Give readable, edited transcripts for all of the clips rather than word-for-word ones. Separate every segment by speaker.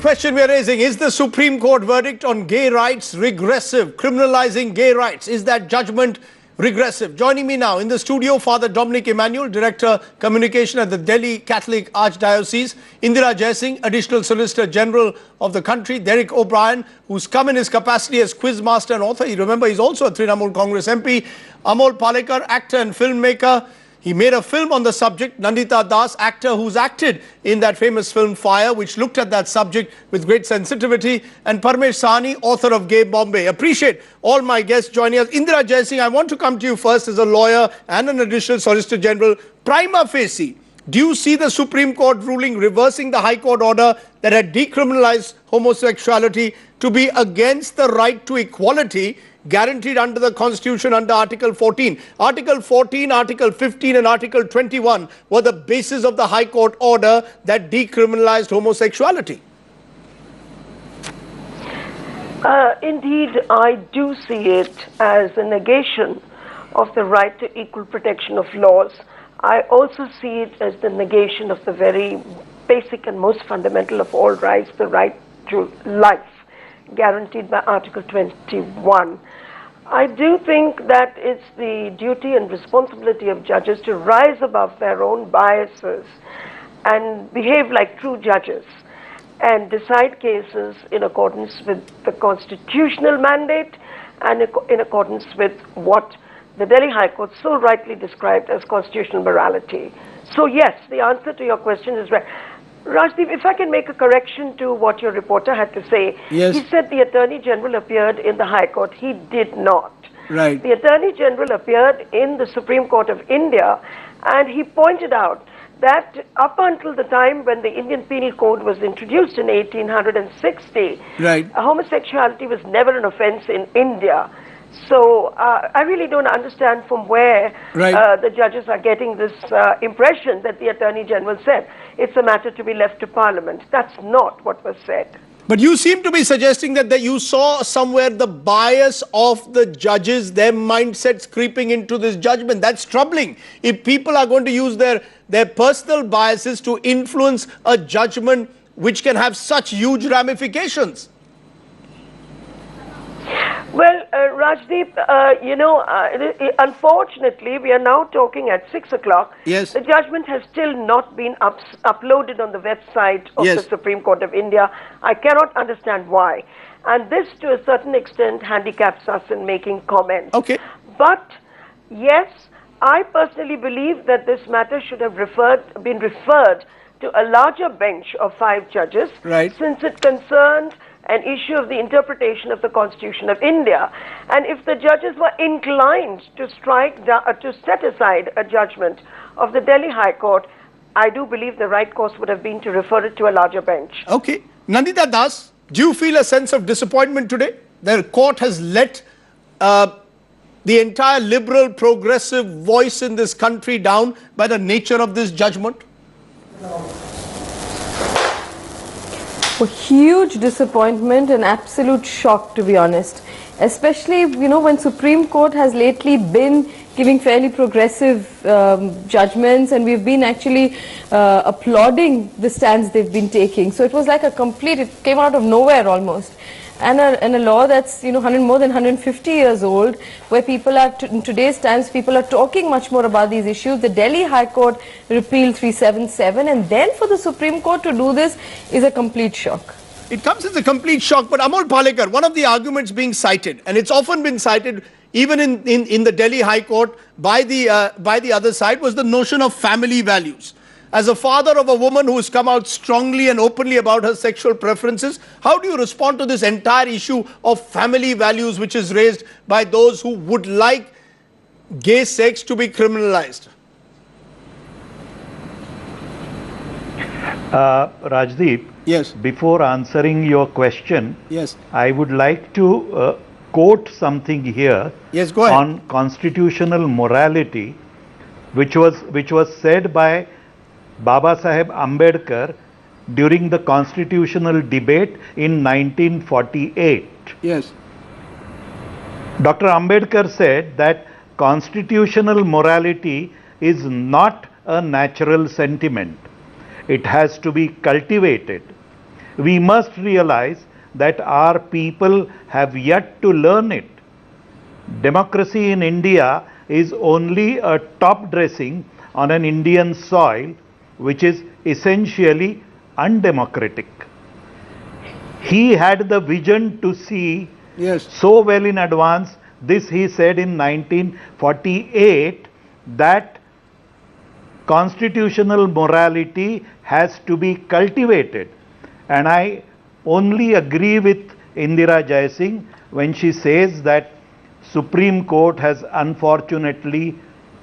Speaker 1: question we are raising, is the Supreme Court verdict on gay rights regressive? Criminalizing gay rights, is that judgment regressive? Joining me now in the studio, Father Dominic Emmanuel, Director Communication at the Delhi Catholic Archdiocese, Indira Jaisingh, Additional Solicitor General of the country, Derek O'Brien, who's come in his capacity as quizmaster and author. You remember, he's also a Trinamool Congress MP, Amol Palekar, actor and filmmaker. He made a film on the subject. Nandita Das, actor who's acted in that famous film Fire, which looked at that subject with great sensitivity. And Parmesh, Shahani, author of Gay Bombay. Appreciate all my guests joining us. Indira Jaisingh, I want to come to you first as a lawyer and an additional Solicitor General. Prima facie, do you see the Supreme Court ruling reversing the High Court order that had decriminalized homosexuality to be against the right to equality guaranteed under the Constitution under Article 14. Article 14, Article 15 and Article 21 were the basis of the High Court order that decriminalized homosexuality.
Speaker 2: Indeed, I do see it as a negation of the right to equal protection of laws. I also see it as the negation of the very basic and most fundamental of all rights, the right to life, guaranteed by Article 21. I do think that it's the duty and responsibility of judges to rise above their own biases and behave like true judges and decide cases in accordance with the constitutional mandate and in accordance with what the Delhi High Court so rightly described as constitutional morality. So yes, the answer to your question is right. Rajdeep, if I can make a correction to what your reporter had to say.
Speaker 1: Yes.
Speaker 2: He said the Attorney General appeared in the High Court. He did not.
Speaker 1: Right.
Speaker 2: The Attorney General appeared in the Supreme Court of India, and he pointed out that up until the time when the Indian Penal Code was introduced in 1860,
Speaker 1: right,
Speaker 2: homosexuality was never an offense in India. So I really don't understand from where the judges are getting this impression that the Attorney General said it's a matter to be left to Parliament. That's not what was said.
Speaker 1: But you seem to be suggesting that you saw somewhere the bias of the judges, their mindsets creeping into this judgment. That's troubling. If people are going to use their personal biases to influence a judgment which can have such huge ramifications.
Speaker 2: Well, Rajdeep, unfortunately, we are now talking at 6 o'clock.
Speaker 1: Yes.
Speaker 2: The judgment has still not been uploaded on the website of the Supreme Court of India. I cannot understand why. And this, to a certain extent, handicaps us in making comments.
Speaker 1: Okay.
Speaker 2: But, yes, I personally believe that this matter should have been referred to a larger bench of 5 judges.
Speaker 1: Right.
Speaker 2: Since it concerned an issue of the interpretation of the Constitution of India. And if the judges were inclined to set aside a judgment of the Delhi High Court, I do believe the right course would have been to refer it to a larger bench.
Speaker 1: Okay. Nandita Das, do you feel a sense of disappointment today? The court has let the entire liberal, progressive voice in this country down by the nature of this judgment?
Speaker 3: A huge disappointment and absolute shock, to be honest. Especially, when Supreme Court has lately been giving fairly progressive judgments, and we've been actually applauding the stands they've been taking. So it was like it came out of nowhere almost. And a law that's more than 150 years old, where people are in today's times, people are talking much more about these issues. The Delhi High Court repealed 377, and then for the Supreme Court to do this is a complete shock.
Speaker 1: It comes as a complete shock. But Amol Palekar, one of the arguments being cited, and it's often been cited even in the Delhi High Court by the other side, was the notion of family values. As a father of a woman who has come out strongly and openly about her sexual preferences, how do you respond to this entire issue of family values which is raised by those who would like gay sex to be criminalized?
Speaker 4: Rajdeep,
Speaker 1: yes,
Speaker 4: before answering your question,
Speaker 1: yes,
Speaker 4: I would like to quote something here.
Speaker 1: Yes, go ahead.
Speaker 4: On constitutional morality, which was said by Baba Saheb Ambedkar during the constitutional debate in 1948.
Speaker 1: Yes.
Speaker 4: Dr. Ambedkar said that constitutional morality is not a natural sentiment. It has to be cultivated. We must realize that our people have yet to learn it. Democracy in India is only a top dressing on an Indian soil, which is essentially undemocratic. He had the vision to see so well in advance. This he said in 1948, that constitutional morality has to be cultivated. And I only agree with Indira Jaisingh when she says that Supreme Court has unfortunately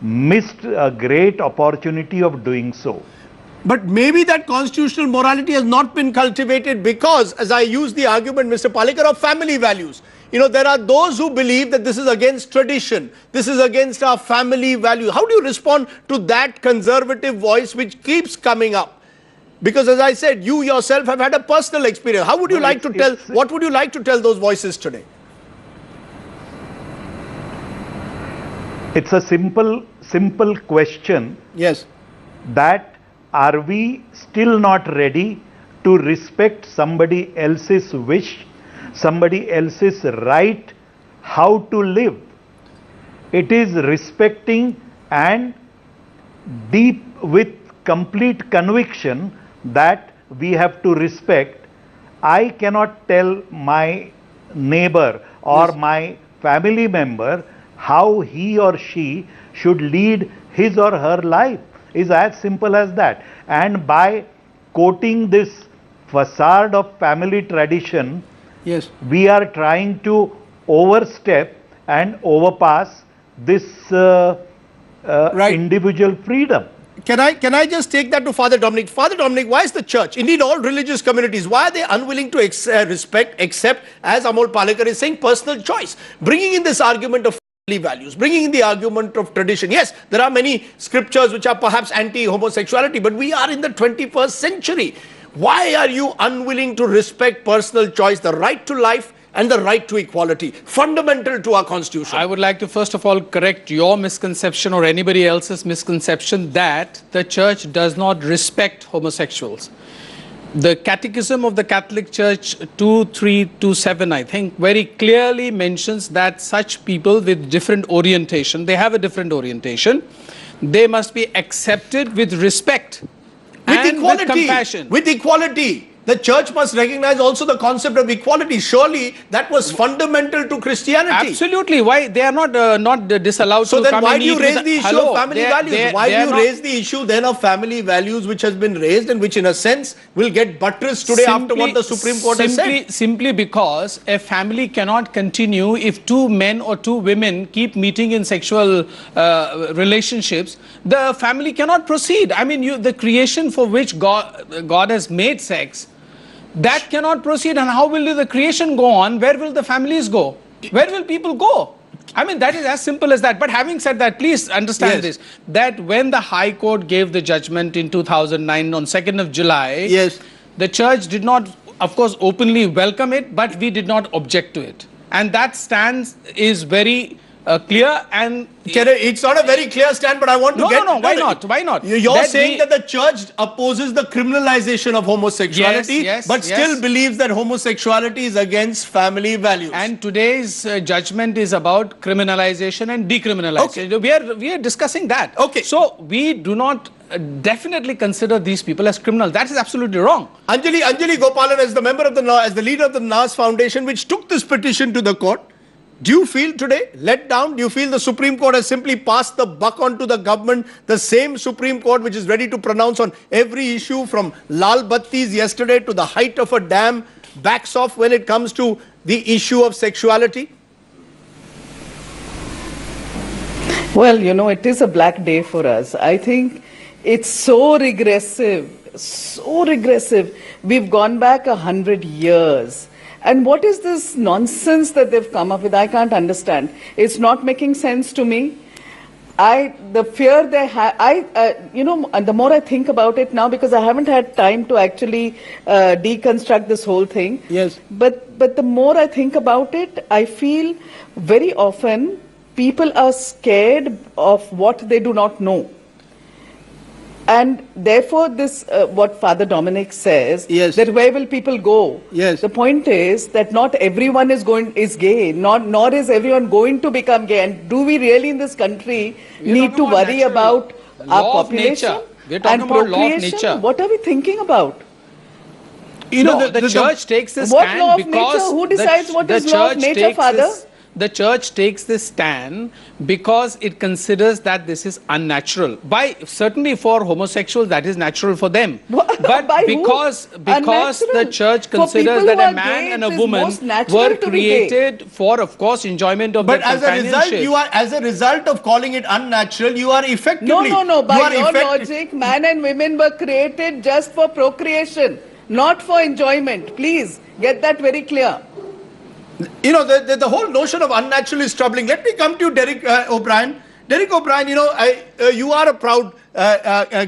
Speaker 4: missed a great opportunity of doing so.
Speaker 1: But maybe that constitutional morality has not been cultivated because, as I use the argument, Mr. Palekar, of family values. You know, there are those who believe that this is against tradition, this is against our family value. How do you respond to that conservative voice which keeps coming up? Because, as I said, you yourself have had a personal experience. How would you like to tell, what would you like to tell those voices today?
Speaker 4: It's a simple question.
Speaker 1: Yes.
Speaker 4: That are we still not ready to respect somebody else's wish, somebody else's right how to live? It is respecting and deep with complete conviction that we have to respect. I cannot tell my neighbor or my family member how he or she should lead his or her life. Is as simple as that. And by quoting this facade of family tradition, we are trying to overstep and overpass this individual freedom.
Speaker 1: Can I just take that to Father Dominic? Father Dominic, why is the church, indeed all religious communities, why are they unwilling to accept, as Amol Palekar is saying, personal choice? Bringing in this argument of values, bringing in the argument of tradition. Yes, there are many scriptures which are perhaps anti-homosexuality, but we are in the 21st century. Why are you unwilling to respect personal choice, the right to life and the right to equality, fundamental to our constitution?
Speaker 5: I would like to first of all correct your misconception or anybody else's misconception that the church does not respect homosexuals. The Catechism of the Catholic Church 2327, I think, very clearly mentions that such people with different orientation, they have a different orientation, they must be accepted with respect and with compassion.
Speaker 1: With equality. The church must recognize also the concept of equality. Surely that was fundamental to Christianity.
Speaker 5: Absolutely. Why they are not disallowed
Speaker 1: so
Speaker 5: to
Speaker 1: then
Speaker 5: come
Speaker 1: why
Speaker 5: and
Speaker 1: do you
Speaker 5: eat
Speaker 1: raise
Speaker 5: with
Speaker 1: the issue of family values? Why do you raise the issue then of family values which has been raised and which in a sense will get buttressed today after what the Supreme Court has said?
Speaker 5: Simply because a family cannot continue if two men or two women keep meeting in sexual relationships. The family cannot proceed. I mean, the creation for which God has made sex, that cannot proceed. And how will the creation go on? Where will the families go? Where will people go? I mean, that is as simple as that. But having said that, please understand this, that when the High Court gave the judgment in 2009 on 2nd of July, the church did not, of course, openly welcome it, but we did not object to it. And that stance is very clear, and
Speaker 1: it's not a very clear stand, but I want to
Speaker 5: why not? Why not?
Speaker 1: You're saying that the church opposes the criminalization of homosexuality, but still believes that homosexuality is against family values.
Speaker 5: And today's judgment is about criminalization and decriminalization. We are discussing that. So we do not definitely consider these people as criminals. That is absolutely wrong.
Speaker 1: Anjali Gopalan, as the member of as the leader of the NAS Foundation, which took this petition to the court, do you feel today let down? Do you feel the Supreme Court has simply passed the buck on to the government? The same Supreme Court which is ready to pronounce on every issue from Lal Battis yesterday to the height of a dam backs off when it comes to the issue of sexuality?
Speaker 6: Well, you know, it is a black day for us. I think it's so regressive, so regressive. We've gone back 100 years. And what is this nonsense that they've come up with? I can't understand. It's not making sense to me. The fear they have, you know, the more I think about it now, because I haven't had time to actually deconstruct this whole thing. But the more I think about it, I feel very often people are scared of what they do not know. And therefore, this what Father Dominic says,
Speaker 1: Yes.
Speaker 6: that where will people go?
Speaker 1: Yes.
Speaker 6: The point is that not everyone is gay, nor is everyone going to become gay. And do we really in this country need to worry about our
Speaker 5: law of
Speaker 6: population
Speaker 5: nature. We're talking
Speaker 6: and
Speaker 5: about law of
Speaker 6: procreation?
Speaker 5: nature.
Speaker 6: What are we thinking about?
Speaker 5: You know, the church takes this
Speaker 6: What
Speaker 5: stand
Speaker 6: law of
Speaker 5: because
Speaker 6: nature? Who decides what
Speaker 5: the
Speaker 6: is law of
Speaker 5: church
Speaker 6: nature,
Speaker 5: takes
Speaker 6: Father?
Speaker 5: the church takes this stand because it considers that this is unnatural. Certainly for homosexuals, that is natural for them. But
Speaker 6: By who?
Speaker 5: because
Speaker 6: Unnatural.
Speaker 5: the church
Speaker 6: For
Speaker 5: considers
Speaker 6: people
Speaker 5: that
Speaker 6: who
Speaker 5: a
Speaker 6: are
Speaker 5: man
Speaker 6: gay,
Speaker 5: and
Speaker 6: it
Speaker 5: a
Speaker 6: is
Speaker 5: woman
Speaker 6: most natural
Speaker 5: were
Speaker 6: to be gay.
Speaker 5: created for, of course, enjoyment of
Speaker 1: But
Speaker 5: their
Speaker 1: as a result,
Speaker 5: companionship.
Speaker 1: as a result of calling it unnatural, you are effectively...
Speaker 6: No. By your logic, man and women were created just for procreation, not for enjoyment. Please get that very clear.
Speaker 1: You know, the whole notion of unnatural is troubling. Let me come to you, Derek O'Brien. Derek O'Brien, you know, you are a proud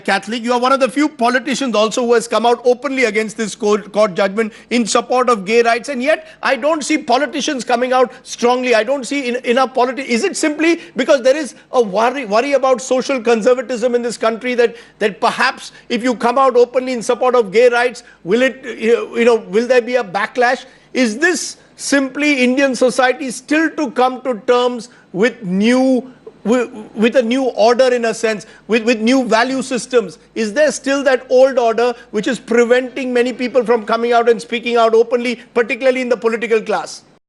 Speaker 1: Catholic. You are one of the few politicians also who has come out openly against this court judgment in support of gay rights. And yet, I don't see politicians coming out strongly. I don't see enough politics. Is it simply because there is a worry about social conservatism in this country that perhaps if you come out openly in support of gay rights, will there be a backlash? Is this simply Indian society still to come to terms with a new order, in a sense, with new value systems? Is there still that old order which is preventing many people from coming out and speaking out openly, particularly in the political class?